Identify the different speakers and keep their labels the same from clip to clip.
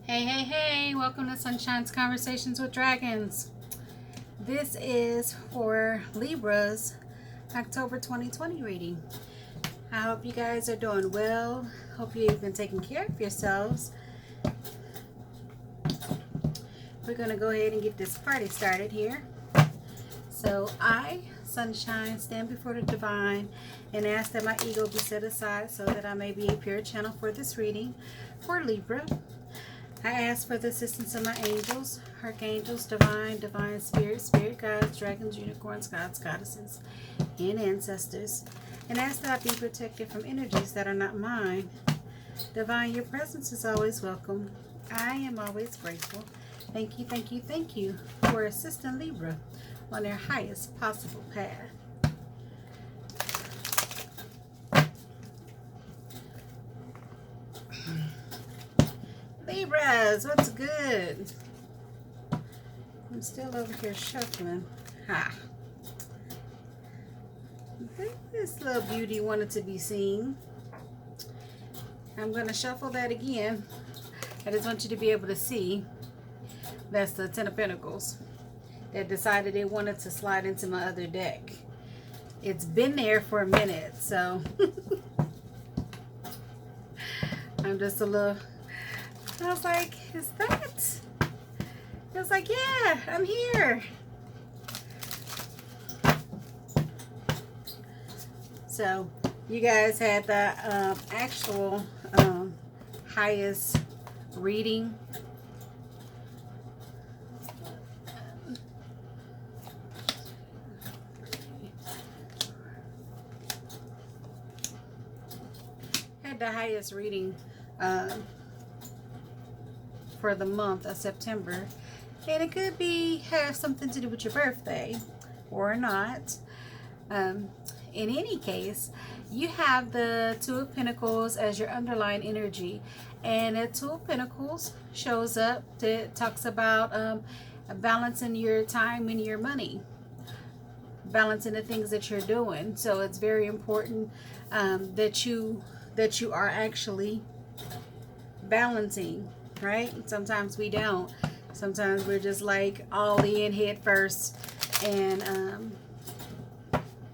Speaker 1: Hey, hey, hey, welcome to Sunshine's Conversations with Dragons. This is for Libra's October 2020 reading. I hope you guys are doing well. Hope you've been taking care of yourselves. We're going to go ahead and get this party started here. So I, Sunshine, stand before the divine and ask that my ego be set aside so that I may be a pure channel for this reading for Libra. I ask for the assistance of my angels, archangels, divine spirits, spirit guides, dragons, unicorns, gods, goddesses, and ancestors, and ask that I be protected from energies that are not mine. Divine, your presence is always welcome. I am always grateful. Thank you, thank you, thank you for assisting Libra on their highest possible path. Libras, what's good? I'm still over here shuffling. Ha. This little beauty wanted to be seen. I'm going to shuffle that again. I just want you to be able to see. That's the Ten of Pentacles that decided they wanted to slide into my other deck. It's been there for a minute, so I'm just a little... I was like, is that? I was like, yeah, I'm here. So you guys had the actual highest reading. Had the highest reading for the month of September, and it could be have something to do with your birthday or not. In any case, you have the Two of Pentacles as your underlying energy, and the Two of Pentacles shows up that talks about balancing your time and your money, balancing the things that you're doing. So it's very important that you are actually balancing. Right? Sometimes we don't. Sometimes we're just like all in head first, and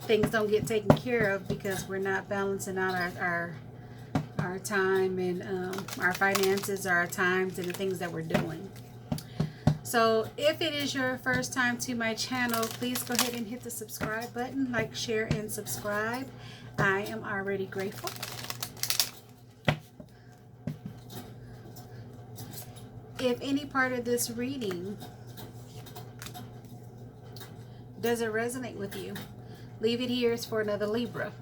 Speaker 1: things don't get taken care of because we're not balancing out our time and our finances, our times, and the things that we're doing. So if it is your first time to my channel, please go ahead and hit the subscribe button, like, share, and subscribe. I am already grateful. If any part of this reading doesn't resonate with you, leave it here. It's for another Libra.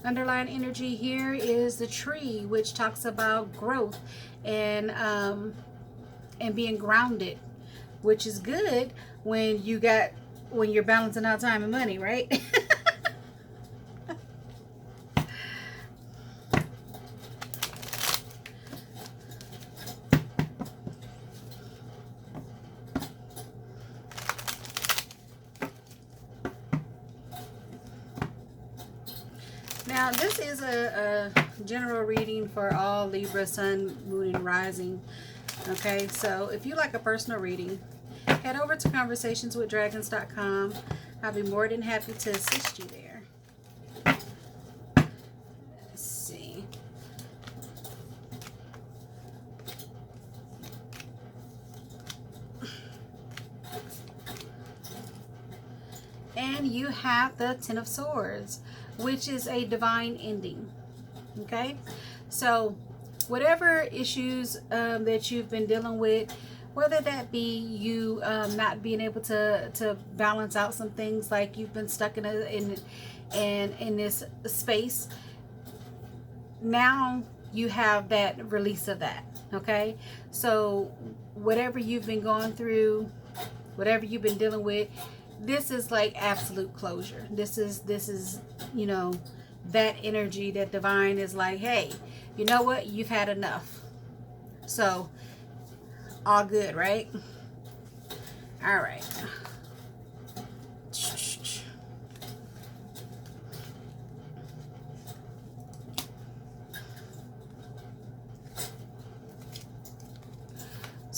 Speaker 1: Underlying energy here is the tree, which talks about growth and being grounded, which is good when you're balancing out time and money, right? Now, this is a general reading for all Libra, Sun, Moon, and Rising. Okay, so if you like a personal reading, head over to conversationswithdragons.com. I'll be more than happy to assist you there. Let's see. And you have the Ten of Swords, which is a divine ending. Okay, so whatever issues that you've been dealing with, whether that be you not being able to balance out some things, like you've been stuck in this space, now you have that release of that. Okay, so whatever you've been going through, whatever you've been dealing with, this is like absolute closure. This is you know, that energy that divine is like, hey, you know what, you've had enough. So all good, right? All right.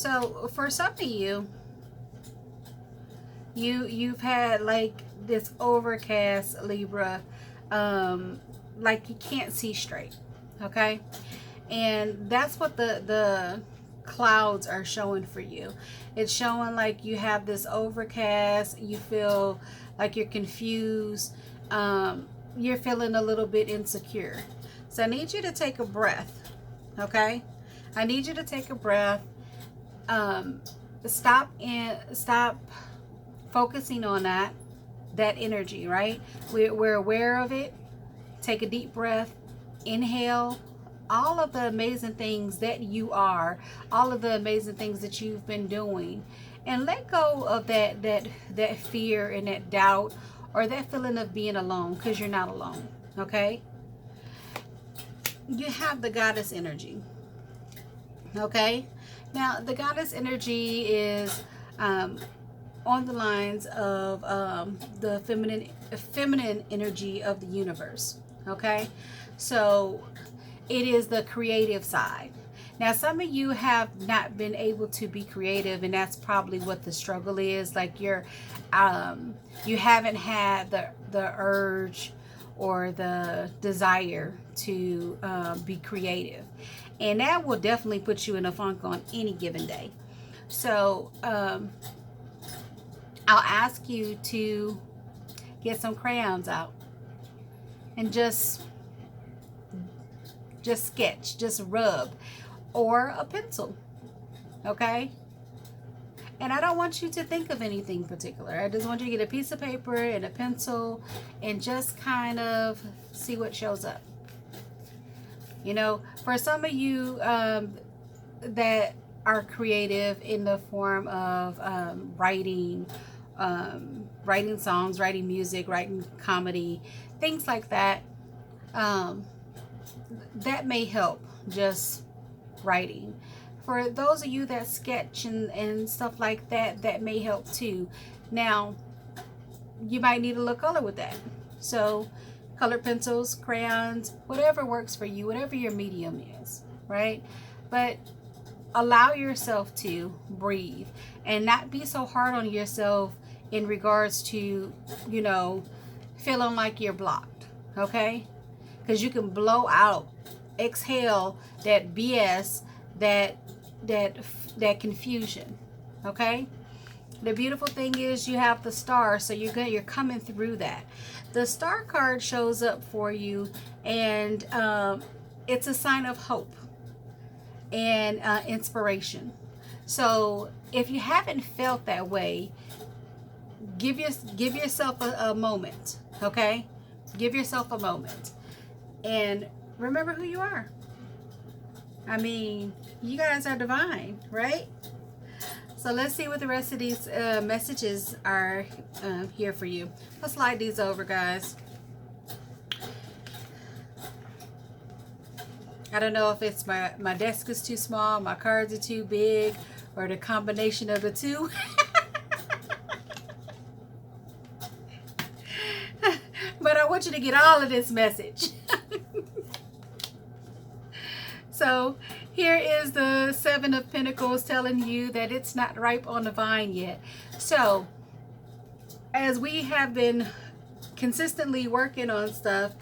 Speaker 1: So for some of you, you've had like this overcast, Libra, like you can't see straight, okay? And that's what the clouds are showing for you. It's showing like you have this overcast, you feel like you're confused, you're feeling a little bit insecure. So I need you to take a breath, okay? I need you to take a breath. Stop focusing on that energy, right? We're aware of it. Take a deep breath, inhale all of the amazing things that you are, all of the amazing things that you've been doing, and let go of that fear and that doubt or that feeling of being alone, because you're not alone, okay? You have the goddess energy, okay? Now the goddess energy is on the lines of the feminine energy of the universe, okay? So it is the creative side. Now some of you have not been able to be creative, and that's probably what the struggle is. Like you haven't had the urge or the desire to be creative, and that will definitely put you in a funk on any given day. So I'll ask you to get some crayons out and just sketch, just rub, or a pencil, okay? And I don't want you to think of anything particular. I just want you to get a piece of paper and a pencil and just kind of see what shows up. You know, for some of you that are creative in the form of writing songs, writing music, writing comedy, things like that, that may help, just writing. For those of you that sketch and stuff like that, that may help too. Now, you might need a little color with that. So, colored pencils, crayons, whatever works for you, whatever your medium is, right? But allow yourself to breathe and not be so hard on yourself in regards to, you know, feeling like you're blocked, okay? Because you can blow out, exhale that BS, that confusion, okay? The beautiful thing is you have the star, so you're coming through that. The star card shows up for you, and it's a sign of hope and inspiration. So if you haven't felt that way, give yourself a moment, okay? Give yourself a moment. And remember who you are. I mean, you guys are divine, right? So let's see what the rest of these messages are here for you. Let's slide these over, guys. I don't know if it's my desk is too small, my cards are too big, or the combination of the two. But I want you to get all of this message. So here is the Seven of Pentacles telling you that it's not ripe on the vine yet. So as we have been consistently working on stuff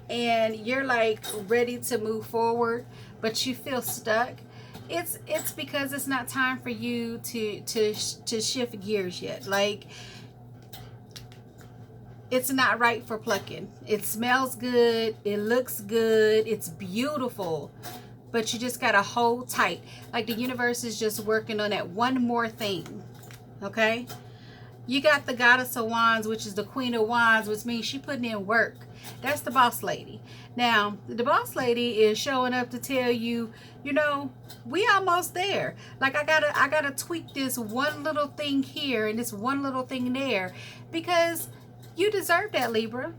Speaker 1: and you're like ready to move forward, but you feel stuck, it's because it's not time for you to shift gears yet. Like, it's not right for plucking. It smells good, it looks good, it's beautiful, but you just gotta hold tight. Like the universe is just working on that one more thing, okay? You got the Goddess of Wands, which is the Queen of Wands, which means she putting in work. That's the boss lady. Now, the boss lady is showing up to tell you, you know, we almost there. Like I gotta tweak this one little thing here and this one little thing there, because you deserve that, Libra.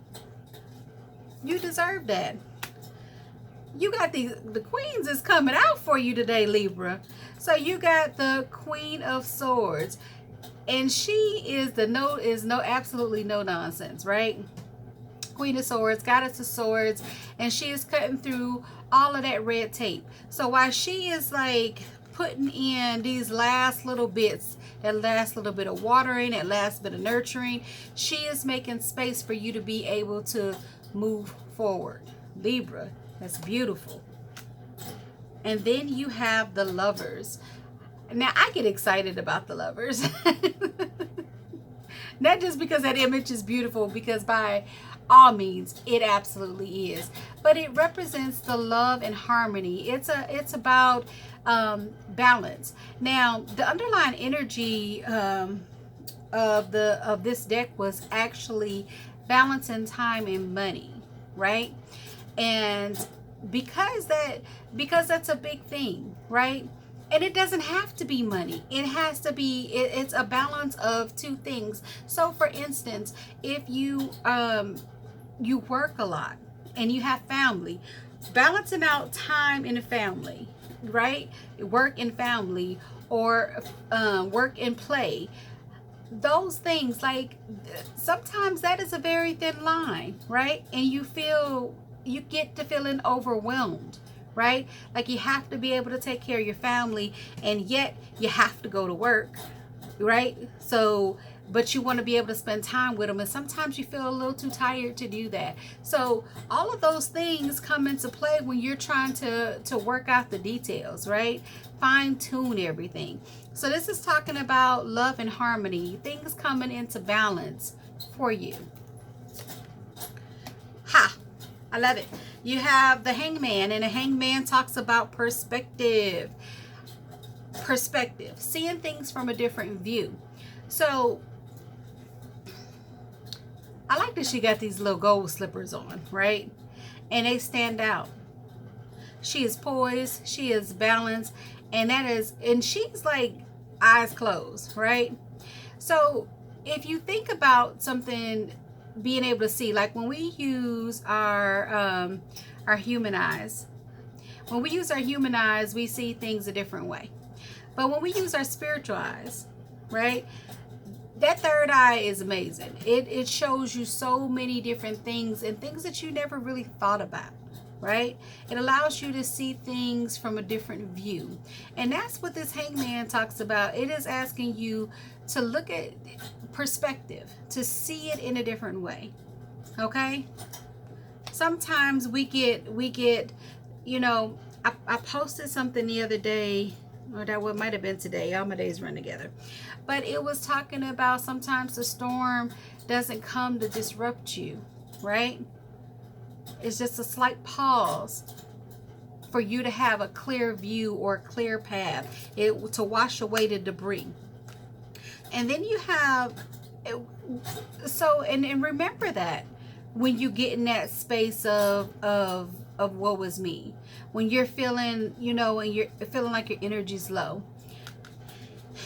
Speaker 1: You deserve that. You got the queens is coming out for you today, Libra. So you got the Queen of Swords, and she is absolutely no nonsense, right? Queen of Swords, Goddess of Swords, and she is cutting through all of that red tape. So while she is like putting in these last little bits, that last little bit of watering, that last bit of nurturing. She is making space for you to be able to move forward. Libra, that's beautiful. And then you have the Lovers. Now, I get excited about the Lovers. Not just because that image is beautiful, because by all means, it absolutely is. But it represents the love and harmony. It's about balance. Now, the underlying energy of this deck was actually balance in time and money, right? And because that's a big thing, right? And it doesn't have to be money. It has to be, it's a balance of two things. So for instance, if you you work a lot and you have family, balancing out time in a family, right? Work and family, or work and play. Those things, like, sometimes that is a very thin line, right? And you get to feeling overwhelmed, right? Like, you have to be able to take care of your family, and yet you have to go to work, right? So, but you want to be able to spend time with them, and sometimes you feel a little too tired to do that. So all of those things come into play when you're trying to work out the details, right? Fine tune everything. So this is talking about love and harmony, things coming into balance for you. Ha! I love it. You have the Hangman, and the Hangman talks about perspective. Perspective, seeing things from a different view. So I like that she got these little gold slippers on, right? And they stand out. She is poised, she is balanced, and she's like eyes closed, right? So if you think about something, being able to see, like when we use our human eyes, we see things a different way. But when we use our spiritual eyes, right, that third eye is amazing. It shows you so many different things, and things that you never really thought about, right? It allows you to see things from a different view. And that's what this Hangman talks about. It is asking you to look at perspective, to see it in a different way, okay? Sometimes we get, you know, I posted something the other day, or that what might have been today. All my days run together. But it was talking about sometimes the storm doesn't come to disrupt you, right? It's just a slight pause for you to have a clear view or a clear path, to wash away the debris. And then you have, and remember that when you get in that space of woe is me, when you're feeling, you know, and you're feeling like your energy's low.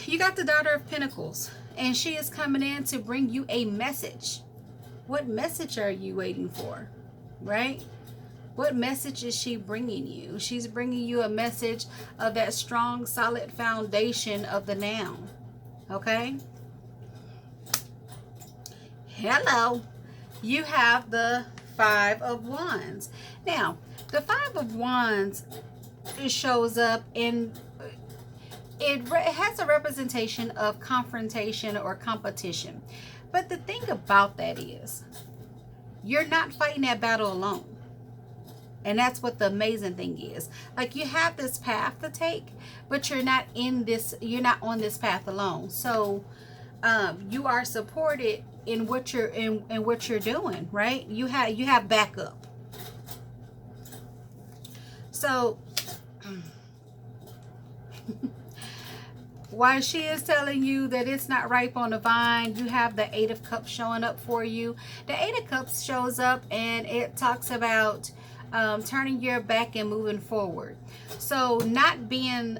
Speaker 1: You got the Daughter of Pentacles, and she is coming in to bring you a message. What message are you waiting for, right? What message is she bringing you? She's bringing you a message of that strong, solid foundation of the now, okay? Hello. You have the Five of Wands. Now, the Five of Wands, it shows up in, it has a representation of confrontation or competition. But the thing about that is, you're not fighting that battle alone. And that's what the amazing thing is. Like, you have this path to take, but you're not on this path alone. So you are supported in what you're doing, right? You have backup. So while she is telling you that it's not ripe on the vine, you have the Eight of Cups showing up for you. The Eight of Cups shows up, and it talks about turning your back and moving forward. So not being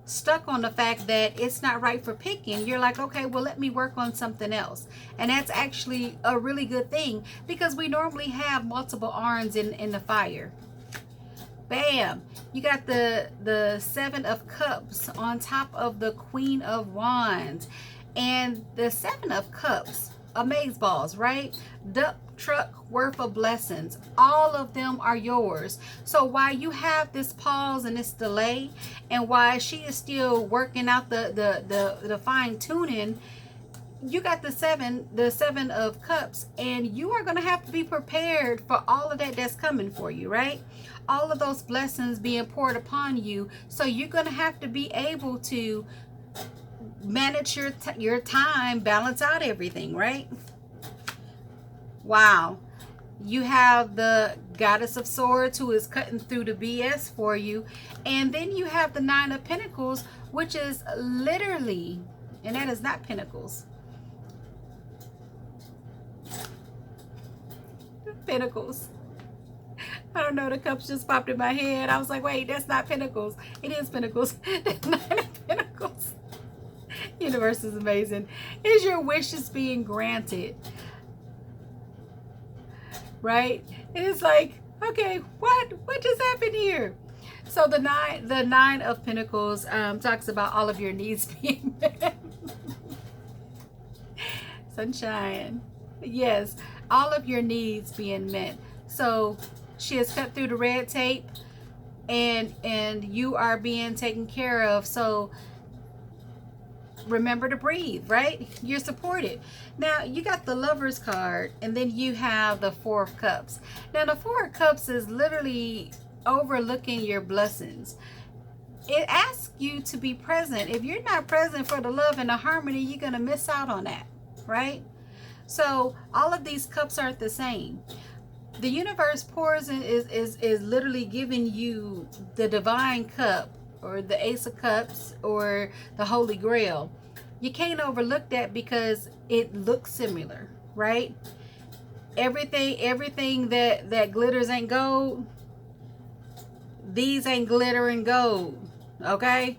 Speaker 1: stuck on the fact that it's not right for picking. You're like, okay, well, let me work on something else. And that's actually a really good thing, because we normally have multiple irons in the fire. Bam! You got the Seven of Cups on top of the Queen of Wands. And the Seven of Cups, amazeballs, right? truck worth of blessings. All of them are yours. So while you have this pause and this delay, and while she is still working out the fine tuning, you got the seven of cups, and you are going to have to be prepared for all of that that's coming for you, right? All of those blessings being poured upon you. So you're going to have to be able to manage your time, balance out everything, right? Wow. You have the Goddess of Swords, who is cutting through the BS for you. And then you have the Nine of Pentacles, which is literally, and that is not Pentacles. Pentacles. I don't know, the cups just popped in my head. I was like, wait, that's not Pentacles. It is Pentacles. That's Nine of Pentacles. Universe is amazing. Is your wishes being granted? Right? It's like, okay, what just happened here? So the nine of Pentacles talks about all of your needs being met. Sunshine. Yes, all of your needs being met. So she has cut through the red tape, and you are being taken care of. So remember to breathe, right? You're supported. Now you got the Lover's card, and then you have the Four of Cups. Now the Four of Cups is literally overlooking your blessings. It asks you to be present. If you're not present for the love and the harmony, you're going to miss out on that, right? So all of these cups aren't the same. The universe pours in, is literally giving you the divine cup, or the Ace of Cups, or the Holy Grail. You can't overlook that because it looks similar, right? Everything that glitters ain't gold. These ain't glittering gold, okay?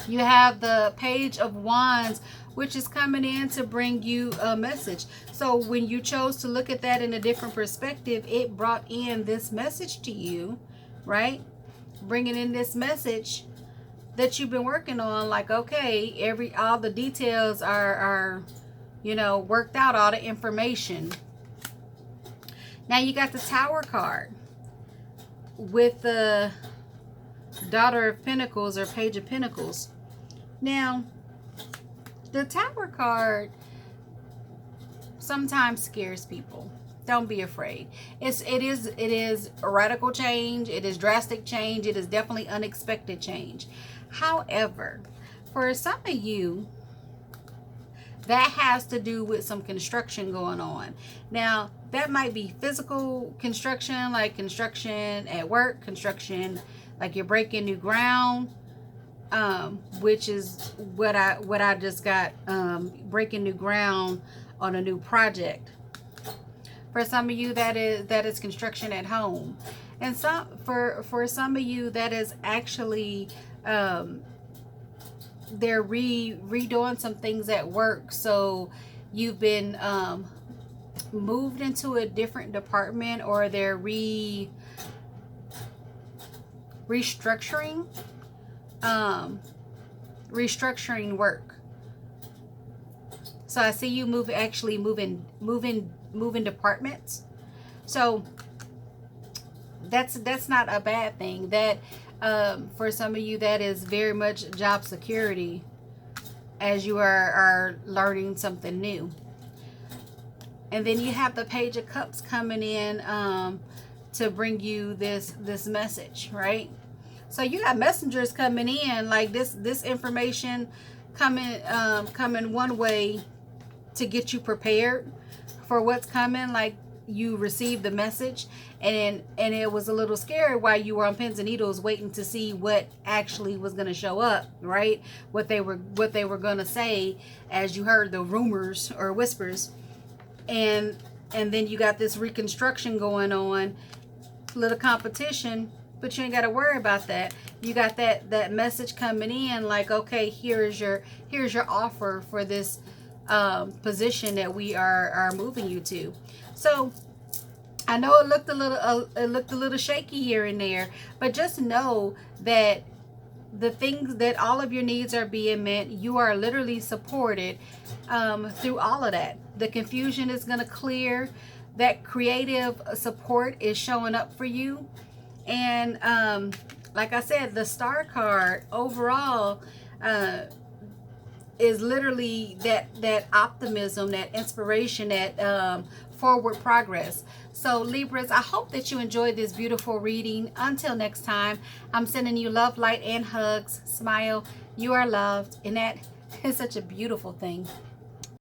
Speaker 1: You have the Page of Wands, which is coming in to bring you a message. So when you chose to look at that in a different perspective, it brought in this message to you, right? Bringing in this message that you've been working on. Like, okay, all the details are worked out, all the information. Now you got the Tower card with the Daughter of Pentacles, or Page of Pentacles. Now the Tower card sometimes scares people. Don't be afraid. It is a radical change. It is drastic change. It is definitely unexpected change. However, for some of you, that has to do with some construction going on. Now, that might be physical construction, like construction at work, construction like you're breaking new ground, which is what I just got, breaking new ground on a new project. For some of you, that is construction at home, and for some of you, that is actually they're redoing some things at work. So you've been moved into a different department, or they're restructuring work. So I see you moving departments. So that's not a bad thing. That for some of you, that is very much job security, as you are learning something new. And then you have the Page of Cups coming in to bring you this message, right? So you got messengers coming in, like this information coming one way to get you prepared for what's coming. Like, you received the message, and it was a little scary while you were on pins and needles waiting to see what actually was going to show up, right? What they were going to say, as you heard the rumors or whispers. And then you got this reconstruction going on, little competition, but you ain't got to worry about that. You got that message coming in, like, okay, here's your offer for this position that we are moving you to. So I know it looked a little shaky here and there, but just know that the things that all of your needs are being met. You are literally supported through all of that. The confusion is going to clear. That creative support is showing up for you. And like I said, the Star card overall is literally that optimism, that inspiration, that forward progress. So Libras, I hope that you enjoyed this beautiful reading. Until next time, I'm sending you love, light, and hugs. Smile. You are loved, and that is such a beautiful thing.